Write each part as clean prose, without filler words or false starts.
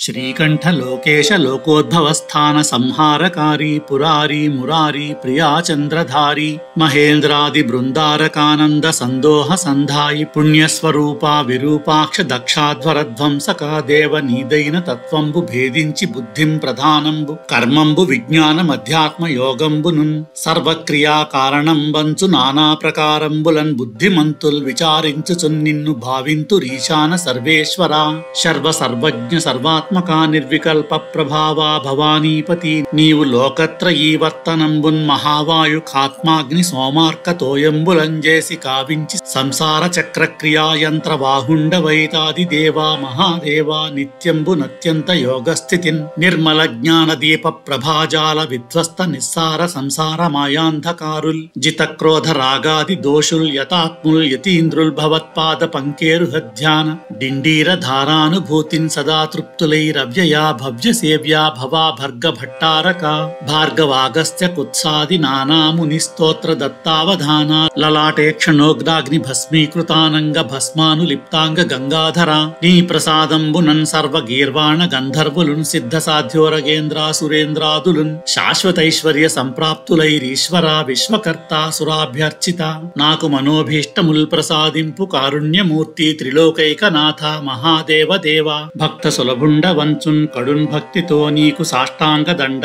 శ్రీకంఠ లోకేశ లోకోద్భవస్థాన సంహారకారి పురారి మురారి ప్రియా చంద్రధారి మహేంద్రాది బృందారకానంద సందోహ సంధాయి పుణ్యస్వరూపా విరూపాక్ష దక్షాధ్వరధ్వంసకా దేవ నీదైన తత్వంబు భేదించి బుద్ధిం ప్రధానంబు కర్మంబు విజ్ఞాన మధ్యాత్మ యోగంబునున్ సర్వక్రియా కారణంబంచు నానా ప్రకారంబులన్ బుద్ధిమంతుల్ విచారించుచున్ నిన్ను భావింతురీశాన సర్వేశ్వరా సర్వజ్ఞ సర్వాత్మకా నిర్వికల్ప ప్రభావా భవానీపతి నీవు లోకత్రయీ వర్తనంబున్ మహావాయు కాత్మాగ్ని సోమార్కతోయంబులంజేసి కావించి సంసార చక్రక్రియా యంత్ర వాహుండవైతాది దేవా మహాదేవా నిత్యంబు నత్యంత యోగస్థితిన్ నిర్మల జ్ఞాన దీప ప్రభాజాల విధ్వస్త నిస్సార సంసార మాయాంధకారుల్ జిత క్రోధ రాగాది దోషుల్ యతాత్ముల్ యతీంద్రుల్ భవత్పాద పంకేరుహధ్యాన డిండీర ధారానుభూతిన్ సదా తృప్తులైరవ్యయా భవ్య సేవ్యా భవా భర్గ భట్టారక భార్గవాగస్త్య కుత్సాది నానాముని స్తోత్ర దత్తావధాన లలాటే క్షణోగ్నాగ్ని భస్మీకృతానంగ భస్మానులిప్తాంగ గంగాధర నీ ప్రసాదంబునన్ సర్వ గీర్వాణ గంధర్వులున్ సిద్ధ సాధ్యోరగేంద్రా సురేంద్రాదులున్ శాశ్వతైశ్వర్య సంప్రాప్తులైరీశ్వర విశ్వకర్త సురాభ్యర్చిత నాకు మనోభీష్టముల్ ప్రసాదింపు కారుణ్యమూర్తి త్రిలోకైకనాథ మహాదేవ దేవా భక్త సులభుండ వంచున్ కడున్ భక్తితో నీకు సాష్టాంగ దండ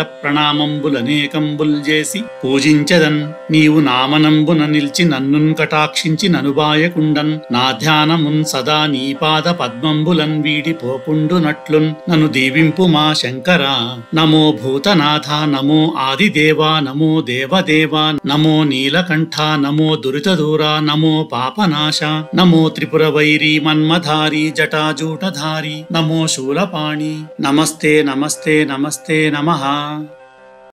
ప్రణామంబులనేకంబుల్ చేసి పూజించెదన్ నీవు నామనంబున నిల్చి నన్నున్ కటాక్షించి ననుబాయకుండన్ నా ధ్యానమున్ సదా నీ పాద పద్మంబులన్ వీడి పోకుండునట్లున్ నన్ను దీవింపు మా శంకర నమో భూతనాథ నమో ఆదిదేవా నమో దేవదేవా నమో నీలకంఠ నమో దురితదూర నమో పాపనాశ నమో త్రిపుర వైరీ మన్మధారి జటాజూటధారి నమో శూలపాణి నమస్తే నమస్తే నమస్తే నమః।